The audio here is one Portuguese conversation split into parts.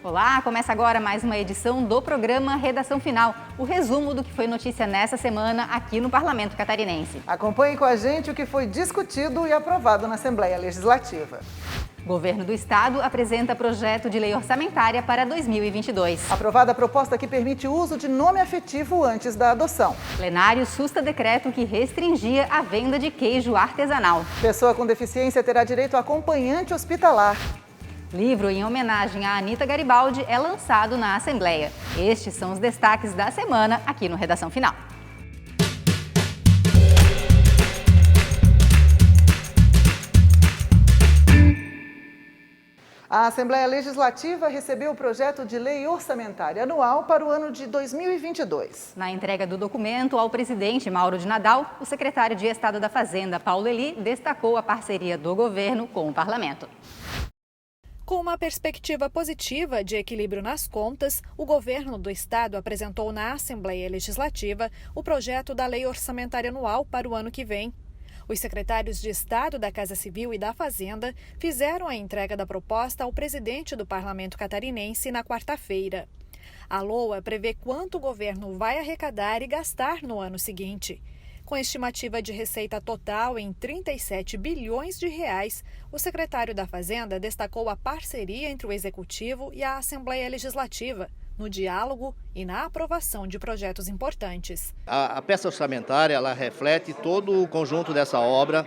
Olá, começa agora mais uma edição do programa Redação Final, o resumo do que foi notícia nessa semana aqui no Parlamento Catarinense. Acompanhe com a gente o que foi discutido e aprovado na Assembleia Legislativa. Governo do Estado apresenta projeto de lei orçamentária para 2022. Aprovada a proposta que permite o uso de nome afetivo antes da adoção. Plenário susta decreto que restringia a venda de queijo artesanal. Pessoa com deficiência terá direito a acompanhante hospitalar. Livro em homenagem a Anita Garibaldi é lançado na Assembleia. Estes são os destaques da semana aqui no Redação Final. A Assembleia Legislativa recebeu o projeto de lei orçamentária anual para o ano de 2022. Na entrega do documento ao presidente Mauro de Nadal, o secretário de Estado da Fazenda, Paulo Eli, destacou a parceria do governo com o parlamento. Com uma perspectiva positiva de equilíbrio nas contas, o governo do estado apresentou na Assembleia Legislativa o projeto da Lei Orçamentária Anual para o ano que vem. Os secretários de Estado da Casa Civil e da Fazenda fizeram a entrega da proposta ao presidente do Parlamento Catarinense na quarta-feira. A LOA prevê quanto o governo vai arrecadar e gastar no ano seguinte. Com estimativa de receita total em 37 bilhões de reais, o secretário da Fazenda destacou a parceria entre o Executivo e a Assembleia Legislativa, no diálogo e na aprovação de projetos importantes. A peça orçamentária ela reflete todo o conjunto dessa obra,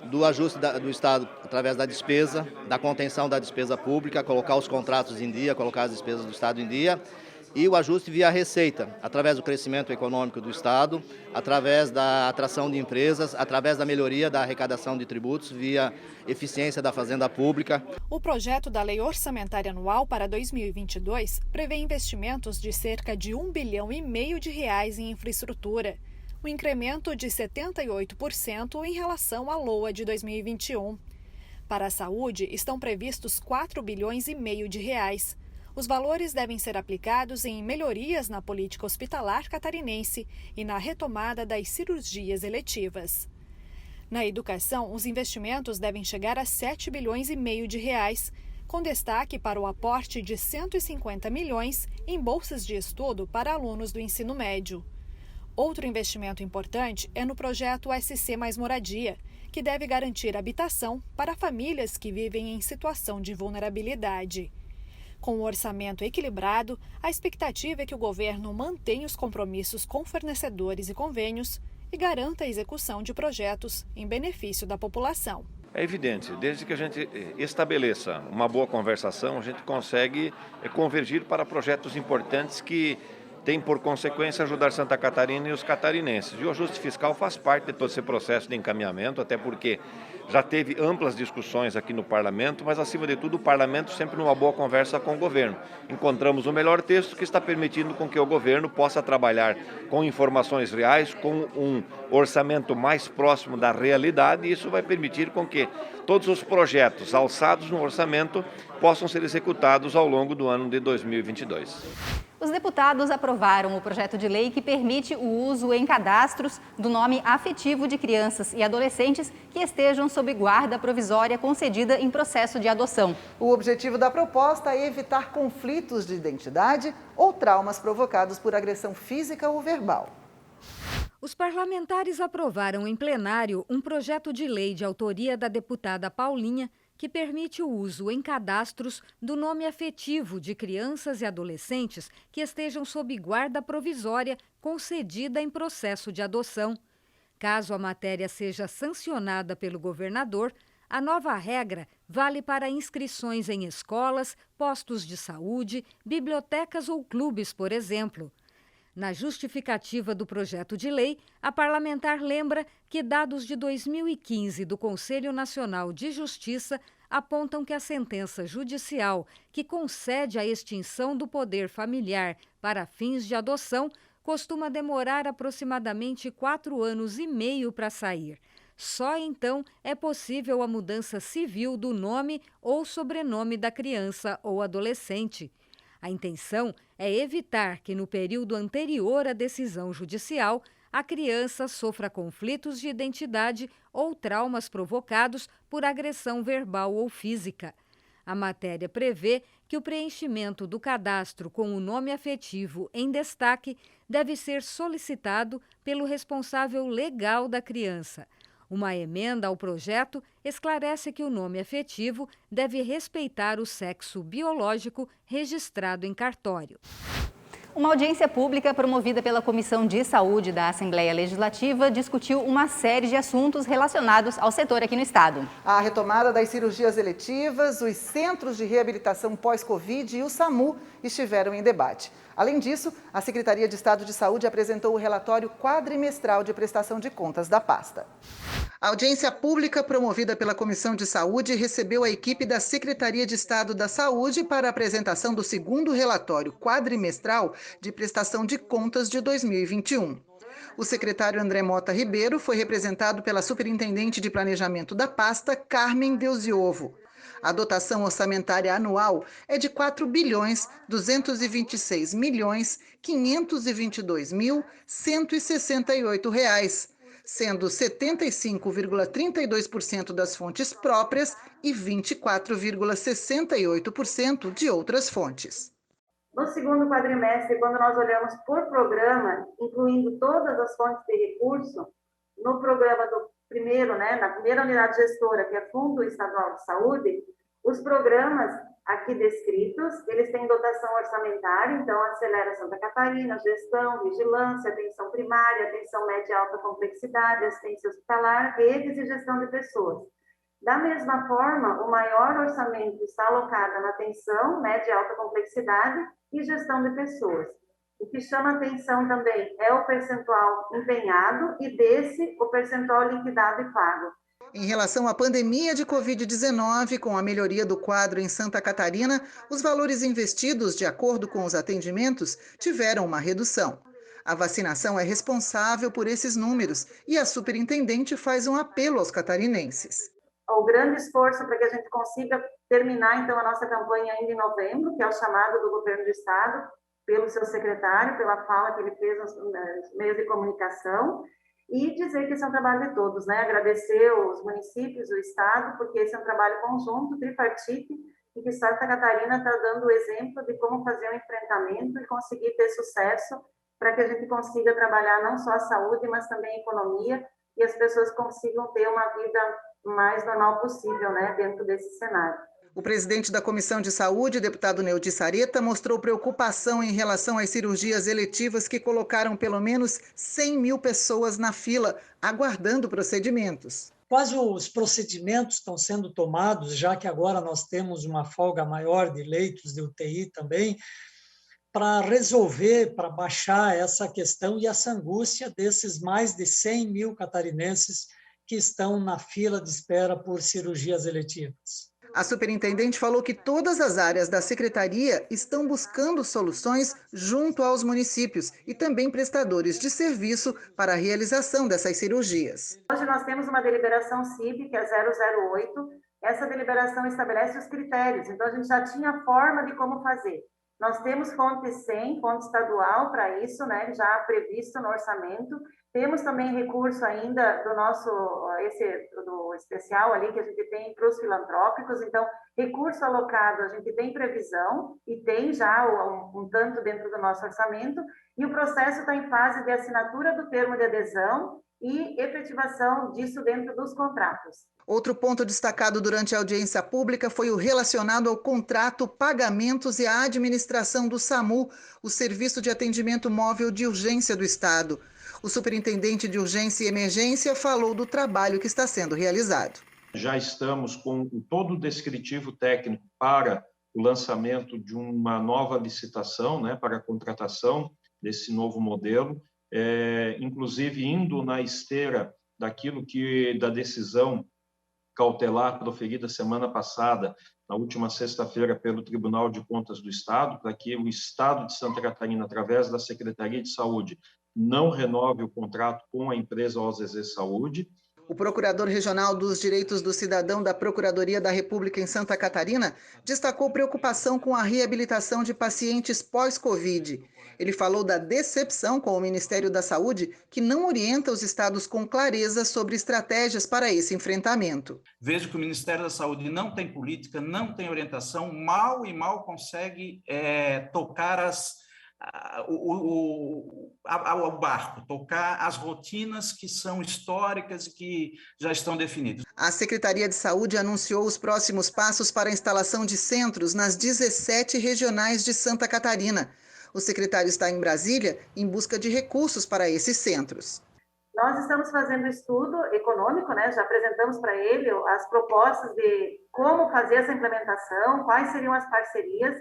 do ajuste do Estado através da despesa, da contenção da despesa pública, colocar os contratos em dia, colocar as despesas do Estado em dia, e o ajuste via receita, através do crescimento econômico do Estado, através da atração de empresas, através da melhoria da arrecadação de tributos via eficiência da fazenda pública. O projeto da Lei Orçamentária Anual para 2022 prevê investimentos de cerca de 1,5 bilhão de reais em infraestrutura, um incremento de 78% em relação à LOA de 2021. Para a saúde, estão previstos 4,5 bilhões de reais. Os valores devem ser aplicados em melhorias na política hospitalar catarinense e na retomada das cirurgias eletivas. Na educação, os investimentos devem chegar a 7,5 bilhões de reais, com destaque para o aporte de 150 milhões em bolsas de estudo para alunos do ensino médio. Outro investimento importante é no projeto SC Mais Moradia, que deve garantir habitação para famílias que vivem em situação de vulnerabilidade. Com o orçamento equilibrado, a expectativa é que o governo mantenha os compromissos com fornecedores e convênios e garanta a execução de projetos em benefício da população. É evidente, desde que a gente estabeleça uma boa conversação, a gente consegue convergir para projetos importantes que têm por consequência ajudar Santa Catarina e os catarinenses. E o ajuste fiscal faz parte de todo esse processo de encaminhamento, até porque já teve amplas discussões aqui no Parlamento, mas acima de tudo o Parlamento sempre numa boa conversa com o governo. Encontramos o melhor texto que está permitindo com que o governo possa trabalhar com informações reais, com um orçamento mais próximo da realidade, e isso vai permitir com que todos os projetos alçados no orçamento possam ser executados ao longo do ano de 2022. Os deputados aprovaram o projeto de lei que permite o uso em cadastros do nome afetivo de crianças e adolescentes que estejam sob guarda provisória concedida em processo de adoção. O objetivo da proposta é evitar conflitos de identidade ou traumas provocados por agressão física ou verbal. Os parlamentares aprovaram em plenário um projeto de lei de autoria da deputada Paulinha que permite o uso em cadastros do nome afetivo de crianças e adolescentes que estejam sob guarda provisória concedida em processo de adoção. Caso a matéria seja sancionada pelo governador, a nova regra vale para inscrições em escolas, postos de saúde, bibliotecas ou clubes, por exemplo. Na justificativa do projeto de lei, a parlamentar lembra que dados de 2015 do Conselho Nacional de Justiça apontam que a sentença judicial que concede a extinção do poder familiar para fins de adoção costuma demorar aproximadamente 4 anos e meio para sair. Só então é possível a mudança civil do nome ou sobrenome da criança ou adolescente. A intenção é evitar que, no período anterior à decisão judicial, a criança sofra conflitos de identidade ou traumas provocados por agressão verbal ou física. A matéria prevê que o preenchimento do cadastro com o nome afetivo em destaque deve ser solicitado pelo responsável legal da criança. Uma emenda ao projeto esclarece que o nome afetivo deve respeitar o sexo biológico registrado em cartório. Uma audiência pública promovida pela Comissão de Saúde da Assembleia Legislativa discutiu uma série de assuntos relacionados ao setor aqui no estado. A retomada das cirurgias eletivas, os centros de reabilitação pós-Covid e o SAMU estiveram em debate. Além disso, a Secretaria de Estado de Saúde apresentou o relatório quadrimestral de prestação de contas da pasta. A audiência pública promovida pela Comissão de Saúde recebeu a equipe da Secretaria de Estado da Saúde para a apresentação do segundo relatório quadrimestral de prestação de contas de 2021. O secretário André Mota Ribeiro foi representado pela Superintendente de Planejamento da pasta, Carmen Deuziovo. A dotação orçamentária anual é de R$ 4.226.522.168, sendo 75,32% das fontes próprias e 24,68% de outras fontes. No segundo quadrimestre, quando nós olhamos por programa, incluindo todas as fontes de recurso, no programa do primeiro, na primeira unidade gestora, que é Fundo Estadual de Saúde, os programas aqui descritos, eles têm dotação orçamentária, então Acelera Santa Catarina, gestão, vigilância, atenção primária, atenção média e alta complexidade, assistência hospitalar, redes e gestão de pessoas. Da mesma forma, o maior orçamento está alocado na atenção média e alta complexidade e gestão de pessoas. O que chama atenção também é o percentual empenhado e desse o percentual liquidado e pago. Em relação à pandemia de Covid-19, com a melhoria do quadro em Santa Catarina, os valores investidos, de acordo com os atendimentos, tiveram uma redução. A vacinação é responsável por esses números e a superintendente faz um apelo aos catarinenses. O grande esforço para que a gente consiga terminar, então, a nossa campanha ainda em novembro, que é o chamado do governo do estado, pelo seu secretário, pela fala que ele fez nos meios de comunicação, e dizer que esse é um trabalho de todos, Agradecer os municípios, o estado, porque esse é um trabalho conjunto, tripartite, e que Santa Catarina está dando o exemplo de como fazer um enfrentamento e conseguir ter sucesso para que a gente consiga trabalhar não só a saúde, mas também a economia, e as pessoas consigam ter uma vida mais normal possível, dentro desse cenário. O presidente da Comissão de Saúde, deputado Neudi Sareta, mostrou preocupação em relação às cirurgias eletivas que colocaram pelo menos 100 mil pessoas na fila, aguardando procedimentos. Quais os procedimentos estão sendo tomados, já que agora nós temos uma folga maior de leitos de UTI também, para resolver, para baixar essa questão e essa angústia desses mais de 100 mil catarinenses que estão na fila de espera por cirurgias eletivas? A superintendente falou que todas as áreas da secretaria estão buscando soluções junto aos municípios e também prestadores de serviço para a realização dessas cirurgias. Hoje nós temos uma deliberação CIB, que é 008. Essa deliberação estabelece os critérios, então a gente já tinha a forma de como fazer. Nós temos fonte 100, fonte estadual para isso, já previsto no orçamento. Temos também recurso ainda do nosso, do especial ali que a gente tem para os filantrópicos. Então, recurso alocado, a gente tem previsão e tem já um tanto dentro do nosso orçamento. E o processo está em fase de assinatura do termo de adesão e efetivação disso dentro dos contratos. Outro ponto destacado durante a audiência pública foi o relacionado ao contrato, pagamentos e à administração do SAMU, o Serviço de Atendimento Móvel de Urgência do Estado. O superintendente de Urgência e Emergência falou do trabalho que está sendo realizado. Já estamos com todo o descritivo técnico para o lançamento de uma nova licitação, para a contratação desse novo modelo, inclusive indo na esteira daquilo da decisão cautelar proferida semana passada, na última sexta-feira, pelo Tribunal de Contas do Estado, para que o Estado de Santa Catarina, através da Secretaria de Saúde, não renove o contrato com a empresa OZZ Saúde. O procurador regional dos Direitos do Cidadão da Procuradoria da República em Santa Catarina destacou preocupação com a reabilitação de pacientes pós-Covid. Ele falou da decepção com o Ministério da Saúde, que não orienta os estados com clareza sobre estratégias para esse enfrentamento. Vejo que o Ministério da Saúde não tem política, não tem orientação, mal consegue tocar o barco, tocar as rotinas que são históricas e que já estão definidas. A Secretaria de Saúde anunciou os próximos passos para a instalação de centros nas 17 regionais de Santa Catarina. O secretário está em Brasília em busca de recursos para esses centros. Nós estamos fazendo estudo econômico, né? Já apresentamos para ele as propostas de como fazer essa implementação, quais seriam as parcerias.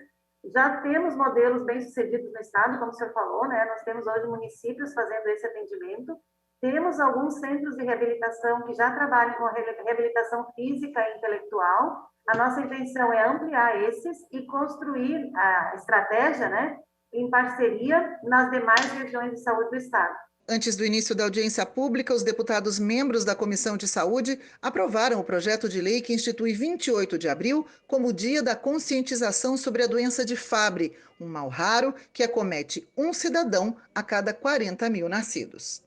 Já temos modelos bem-sucedidos no estado, como o senhor falou, né? Nós temos hoje municípios fazendo esse atendimento. Temos alguns centros de reabilitação que já trabalham com reabilitação física e intelectual. A nossa intenção é ampliar esses e construir a estratégia, né, em parceria nas demais regiões de saúde do estado. Antes do início da audiência pública, os deputados membros da Comissão de Saúde aprovaram o projeto de lei que institui 28 de abril como o Dia da Conscientização sobre a Doença de Fabry, um mal raro que acomete um cidadão a cada 40 mil nascidos.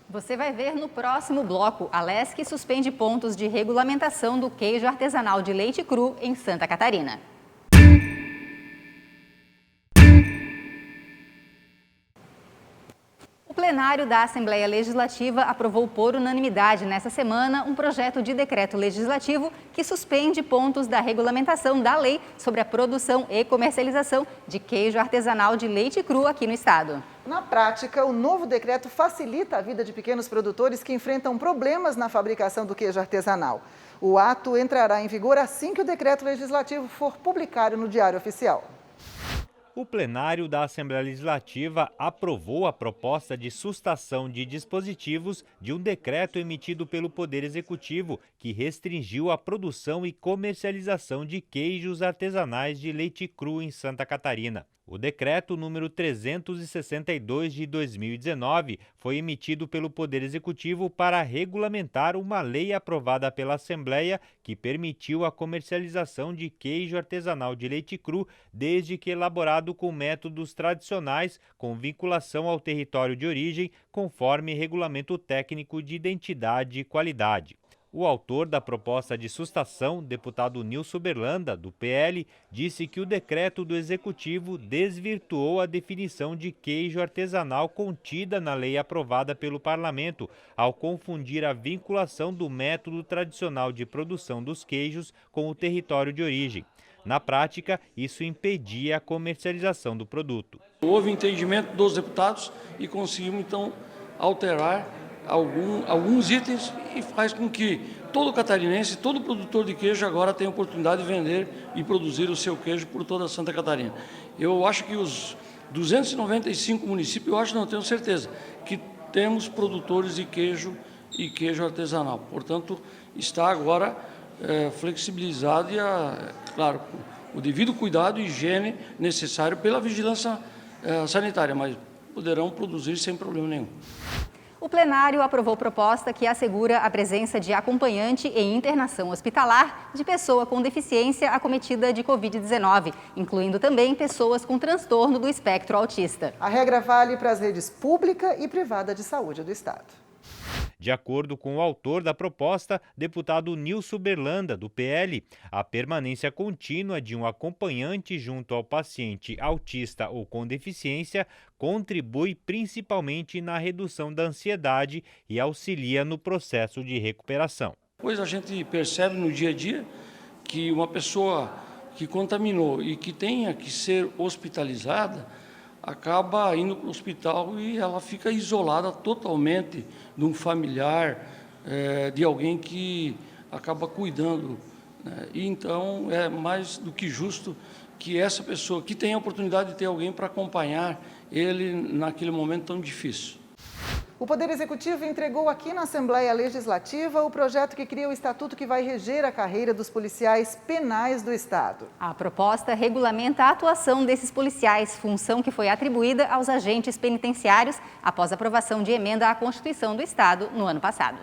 Você vai ver no próximo bloco. A Lesc suspende pontos de regulamentação do queijo artesanal de leite cru em Santa Catarina. O plenário da Assembleia Legislativa aprovou por unanimidade nesta semana um projeto de decreto legislativo que suspende pontos da regulamentação da lei sobre a produção e comercialização de queijo artesanal de leite cru aqui no estado. Na prática, o novo decreto facilita a vida de pequenos produtores que enfrentam problemas na fabricação do queijo artesanal. O ato entrará em vigor assim que o decreto legislativo for publicado no Diário Oficial. O plenário da Assembleia Legislativa aprovou a proposta de sustação de dispositivos de um decreto emitido pelo Poder Executivo que restringiu a produção e comercialização de queijos artesanais de leite cru em Santa Catarina. O decreto número 362 de 2019 foi emitido pelo Poder Executivo para regulamentar uma lei aprovada pela Assembleia que permitiu a comercialização de queijo artesanal de leite cru desde que elaborado com métodos tradicionais com vinculação ao território de origem, conforme Regulamento Técnico de Identidade e Qualidade. O autor da proposta de sustação, deputado Nilson Berlanda, do PL, disse que o decreto do Executivo desvirtuou a definição de queijo artesanal contida na lei aprovada pelo Parlamento, ao confundir a vinculação do método tradicional de produção dos queijos com o território de origem. Na prática, isso impedia a comercialização do produto. Houve entendimento dos deputados e conseguimos, então, alterar alguns itens e faz com que todo catarinense, todo produtor de queijo agora tenha a oportunidade de vender e produzir o seu queijo por toda Santa Catarina. Eu acho que os 295 municípios, eu acho, não tenho certeza, que temos produtores de queijo e queijo artesanal. Portanto, está agora flexibilizado e, claro, o devido cuidado e higiene necessário pela vigilância sanitária, mas poderão produzir sem problema nenhum. O plenário aprovou proposta que assegura a presença de acompanhante e internação hospitalar de pessoa com deficiência acometida de Covid-19, incluindo também pessoas com transtorno do espectro autista. A regra vale para as redes pública e privada de saúde do estado. De acordo com o autor da proposta, deputado Nilson Berlanda, do PL, a permanência contínua de um acompanhante junto ao paciente autista ou com deficiência contribui principalmente na redução da ansiedade e auxilia no processo de recuperação. Pois a gente percebe no dia a dia que uma pessoa que contaminou e que tenha que ser hospitalizada acaba indo para o hospital e ela fica isolada totalmente de um familiar, de alguém que acaba cuidando. E então é mais do que justo que essa pessoa que tenha a oportunidade de ter alguém para acompanhar ele naquele momento tão difícil. O Poder Executivo entregou aqui na Assembleia Legislativa o projeto que cria o estatuto que vai reger a carreira dos policiais penais do estado. A proposta regulamenta a atuação desses policiais, função que foi atribuída aos agentes penitenciários após a aprovação de emenda à Constituição do estado no ano passado.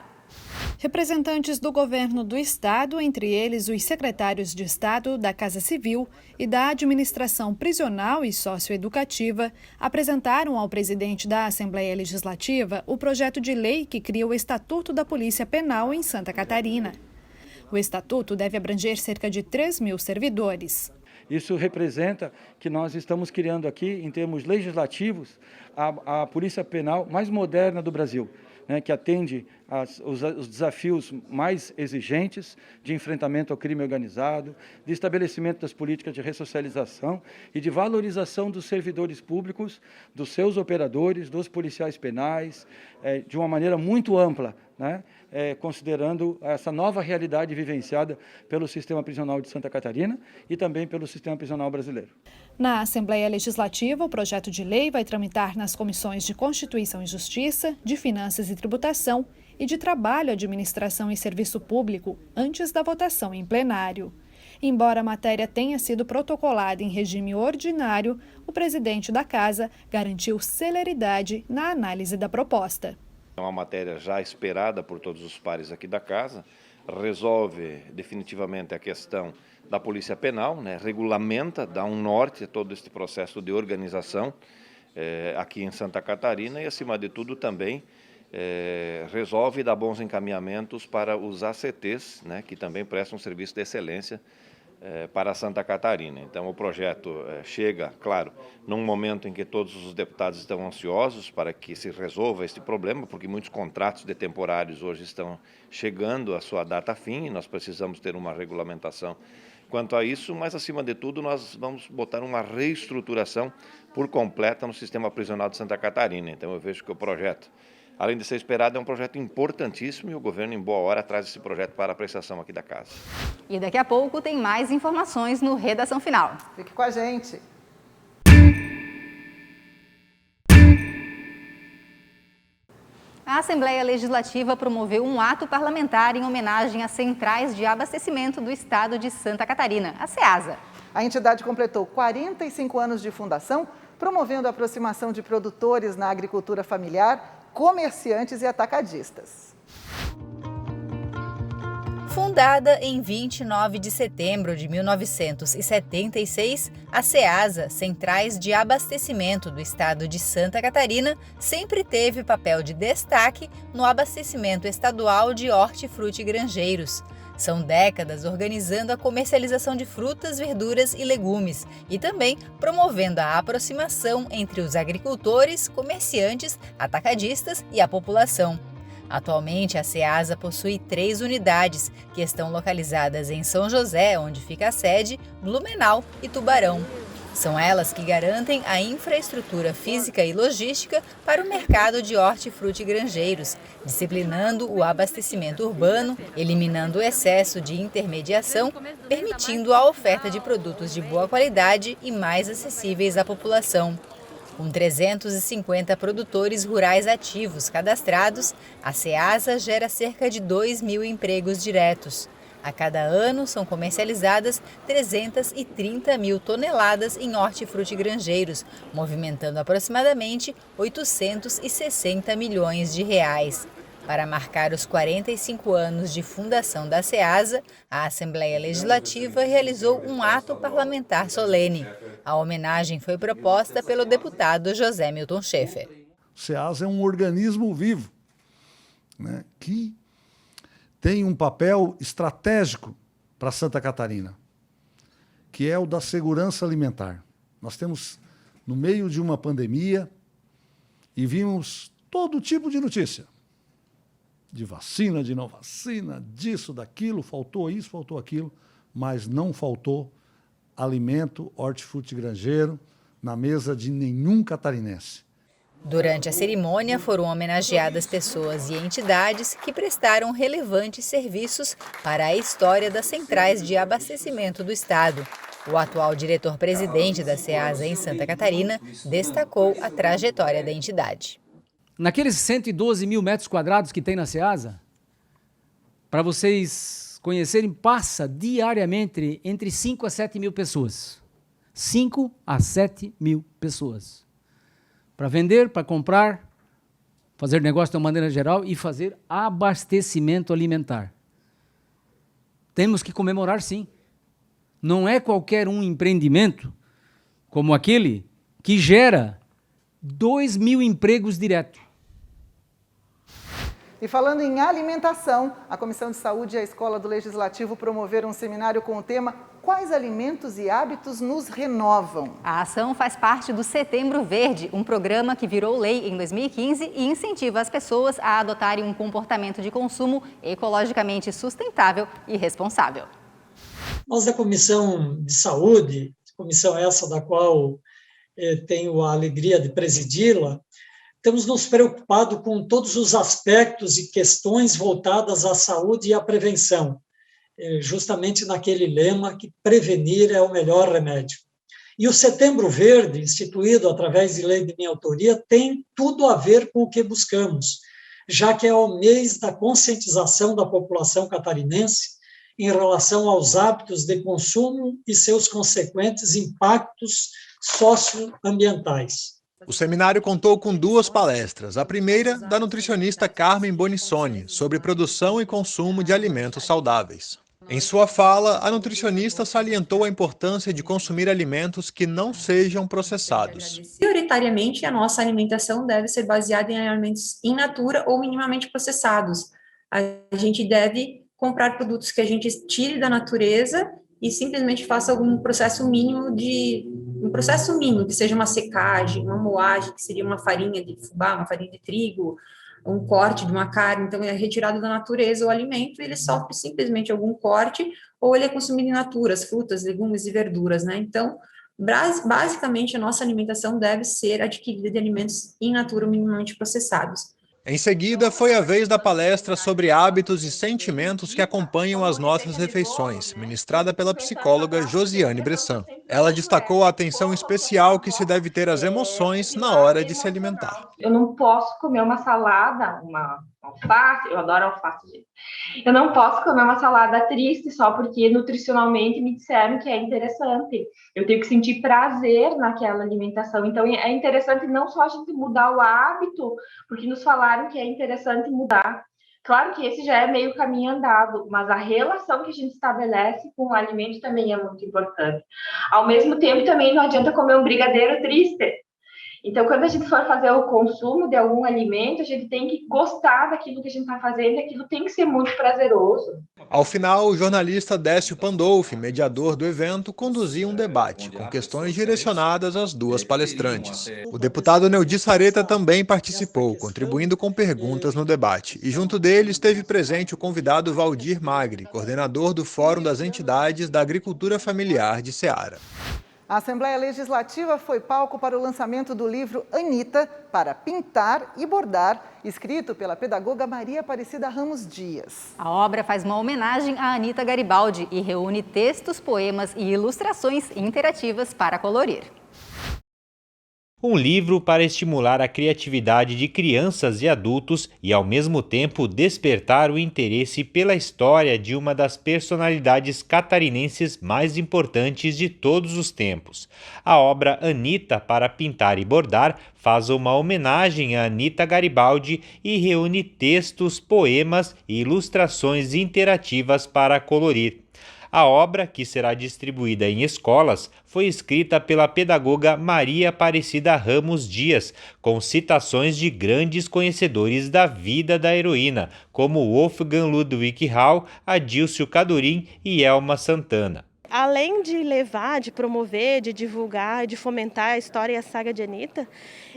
Representantes do governo do estado, entre eles os secretários de Estado da Casa Civil e da Administração Prisional e Socioeducativa, apresentaram ao presidente da Assembleia Legislativa o projeto de lei que cria o Estatuto da Polícia Penal em Santa Catarina. O estatuto deve abranger cerca de 3.000 servidores. Isso representa que nós estamos criando aqui, em termos legislativos, a Polícia Penal mais moderna do Brasil, né, que atende os desafios mais exigentes de enfrentamento ao crime organizado, de estabelecimento das políticas de ressocialização e de valorização dos servidores públicos, dos seus operadores, dos policiais penais, de uma maneira muito ampla, né, considerando essa nova realidade vivenciada pelo sistema prisional de Santa Catarina e também pelo sistema prisional brasileiro. Na Assembleia Legislativa, o projeto de lei vai tramitar nas comissões de Constituição e Justiça, de Finanças e Tributação e de Trabalho, Administração e Serviço Público, antes da votação em plenário. Embora a matéria tenha sido protocolada em regime ordinário, o presidente da Casa garantiu celeridade na análise da proposta. É uma matéria já esperada por todos os pares aqui da Casa, resolve definitivamente a questão da Polícia Penal, né, regulamenta, dá um norte a todo este processo de organização aqui em Santa Catarina e, acima de tudo, também resolve dar bons encaminhamentos para os ACTs, né, que também prestam um serviço de excelência para Santa Catarina. Então, o projeto chega, claro, num momento em que todos os deputados estão ansiosos para que se resolva este problema, porque muitos contratos de temporários hoje estão chegando à sua data fim e nós precisamos ter uma regulamentação quanto a isso, mas, acima de tudo, nós vamos botar uma reestruturação por completa no sistema prisional de Santa Catarina. Então, eu vejo que o projeto, além de ser esperado, é um projeto importantíssimo e o governo, em boa hora, traz esse projeto para apreciação aqui da Casa. E daqui a pouco tem mais informações no Redação Final. Fique com a gente. A Assembleia Legislativa promoveu um ato parlamentar em homenagem às Centrais de Abastecimento do Estado de Santa Catarina, a CEASA. A entidade completou 45 anos de fundação, promovendo a aproximação de produtores na agricultura familiar, comerciantes e atacadistas. Fundada em 29 de setembro de 1976, a CEASA, Centrais de Abastecimento do Estado de Santa Catarina, sempre teve papel de destaque no abastecimento estadual de hortifrutigranjeiros. São décadas organizando a comercialização de frutas, verduras e legumes e também promovendo a aproximação entre os agricultores, comerciantes, atacadistas e a população. Atualmente, a CEASA possui 3 unidades, que estão localizadas em São José, onde fica a sede, Blumenau e Tubarão. São elas que garantem a infraestrutura física e logística para o mercado de hortifrutigranjeiros, disciplinando o abastecimento urbano, eliminando o excesso de intermediação, permitindo a oferta de produtos de boa qualidade e mais acessíveis à população. Com 350 produtores rurais ativos cadastrados, a CEASA gera cerca de 2.000 empregos diretos. A cada ano são comercializadas 330 mil toneladas em hortifrutigranjeiros, movimentando aproximadamente 860 milhões de reais. Para marcar os 45 anos de fundação da CEASA, a Assembleia Legislativa realizou um ato parlamentar solene. A homenagem foi proposta pelo deputado José Milton Schaeffer. O CEASA é um organismo vivo, né, que tem um papel estratégico para Santa Catarina, que é o da segurança alimentar. Nós temos, no meio de uma pandemia, e vimos todo tipo de notícia. De vacina, de não vacina, disso, daquilo, faltou isso, faltou aquilo, mas não faltou alimento hortifrutigranjeiro na mesa de nenhum catarinense. Durante a cerimônia foram homenageadas pessoas e entidades que prestaram relevantes serviços para a história das centrais de abastecimento do Estado. O atual diretor-presidente da CEASA em Santa Catarina destacou a trajetória da entidade. Naqueles 112 mil metros quadrados que tem na CEASA, para vocês conhecerem, passa diariamente entre 5 a 7 mil pessoas. 5 a 7 mil pessoas. Para vender, para comprar fazer negócio de uma maneira geral e fazer abastecimento alimentar. Temos que comemorar, sim. Não é qualquer um empreendimento como aquele que gera 2.000 empregos diretos. E falando em alimentação, a Comissão de Saúde e a Escola do Legislativo promoveram um seminário com o tema Quais alimentos e hábitos nos renovam? A ação faz parte do Setembro Verde, um programa que virou lei em 2015 e incentiva as pessoas a adotarem um comportamento de consumo ecologicamente sustentável e responsável. Nós da Comissão de Saúde, comissão essa da qual tenho a alegria de presidi-la, temos nos preocupado com todos os aspectos e questões voltadas à saúde e à prevenção, justamente naquele lema que prevenir é o melhor remédio. E o Setembro Verde, instituído através de lei de minha autoria, tem tudo a ver com o que buscamos, já que é o mês da conscientização da população catarinense em relação aos hábitos de consumo e seus consequentes impactos socioambientais. O seminário contou com 2 palestras. A primeira, da nutricionista Carmen Bonissoni, sobre produção e consumo de alimentos saudáveis. Em sua fala, a nutricionista salientou a importância de consumir alimentos que não sejam processados. Prioritariamente, a nossa alimentação deve ser baseada em alimentos in natura ou minimamente processados. A gente deve comprar produtos que a gente tire da natureza e simplesmente faça algum processo mínimo que seja uma secagem, uma moagem, que seria uma farinha de fubá, uma farinha de trigo, um corte de uma carne, então é retirado da natureza o alimento, ele sofre simplesmente algum corte, ou ele é consumido in natura, as frutas, legumes e verduras, né? Então, basicamente, a nossa alimentação deve ser adquirida de alimentos in natura minimamente processados. Em seguida, foi a vez da palestra sobre hábitos e sentimentos que acompanham as nossas refeições, ministrada pela psicóloga Josiane Bressan. Ela destacou a atenção especial que se deve ter às emoções na hora de se alimentar. Eu não posso comer uma salada, uma alface, eu adoro alface, gente. Eu não posso comer uma salada triste só porque nutricionalmente me disseram que é interessante. Eu tenho que sentir prazer naquela alimentação. Então, é interessante não só a gente mudar o hábito, porque nos falaram que é interessante mudar. Claro que esse já é meio caminho andado, mas a relação que a gente estabelece com o alimento também é muito importante. Ao mesmo tempo, também não adianta comer um brigadeiro triste. Então, quando a gente for fazer o consumo de algum alimento, a gente tem que gostar daquilo que a gente está fazendo, aquilo tem que ser muito prazeroso. Ao final, o jornalista Décio Pandolfi, mediador do evento, conduzia um debate, com questões direcionadas às 2 palestrantes. O deputado Neudi Sareta também participou, contribuindo com perguntas no debate. E junto dele esteve presente o convidado Valdir Magri, coordenador do Fórum das Entidades da Agricultura Familiar de Ceará. A Assembleia Legislativa foi palco para o lançamento do livro Anitta, para pintar e bordar, escrito pela pedagoga Maria Aparecida Ramos Dias. A obra faz uma homenagem a Anitta Garibaldi e reúne textos, poemas e ilustrações interativas para colorir. Um livro para estimular a criatividade de crianças e adultos e, ao mesmo tempo, despertar o interesse pela história de uma das personalidades catarinenses mais importantes de todos os tempos. A obra Anitta para pintar e bordar faz uma homenagem a Anitta Garibaldi e reúne textos, poemas e ilustrações interativas para colorir. A obra, que será distribuída em escolas, foi escrita pela pedagoga Maria Aparecida Ramos Dias, com citações de grandes conhecedores da vida da heroína, como Wolfgang Ludwig Hall, Adílcio Cadorim e Elma Santana. Além de levar, de promover, de divulgar, de fomentar a história e a saga de Anitta,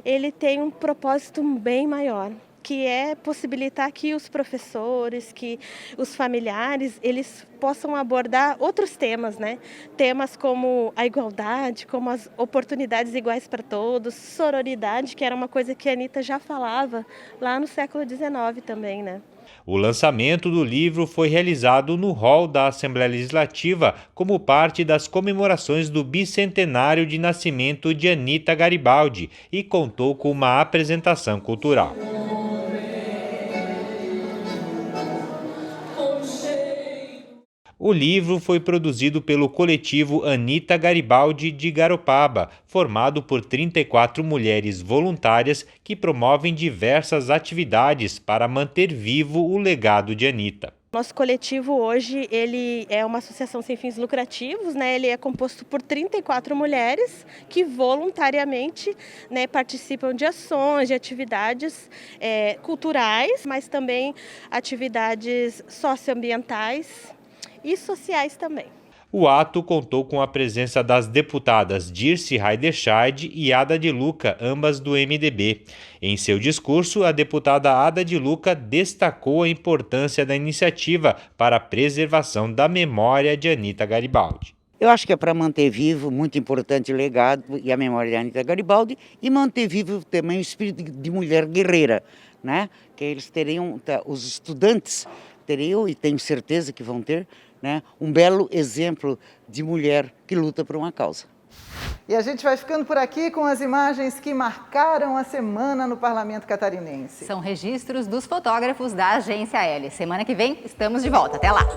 ele tem um propósito bem maior, que é possibilitar que os professores, que os familiares, eles possam abordar outros temas, né? Temas como a igualdade, como as oportunidades iguais para todos, sororidade, que era uma coisa que a Anitta já falava lá no século XIX também, né? O lançamento do livro foi realizado no hall da Assembleia Legislativa como parte das comemorações do bicentenário de nascimento de Anitta Garibaldi e contou com uma apresentação cultural. O livro foi produzido pelo coletivo Anita Garibaldi de Garopaba, formado por 34 mulheres voluntárias que promovem diversas atividades para manter vivo o legado de Anita. Nosso coletivo hoje ele é uma associação sem fins lucrativos, né? Ele é composto por 34 mulheres que voluntariamente, né, participam de ações, de atividades culturais, mas também atividades socioambientais e sociais também. O ato contou com a presença das deputadas Dirce Heiderscheid e Ada de Luca, ambas do MDB. Em seu discurso, a deputada Ada de Luca destacou a importância da iniciativa para a preservação da memória de Anita Garibaldi. Eu acho que é para manter vivo, muito importante o legado e a memória de Anita Garibaldi, e manter vivo também o espírito de mulher guerreira, né? Que eles teriam, os estudantes teriam, e tenho certeza que vão ter, né, um belo exemplo de mulher que luta por uma causa. E a gente vai ficando por aqui com as imagens que marcaram a semana no Parlamento Catarinense. São registros dos fotógrafos da Agência L. Semana que vem estamos de volta. Até lá!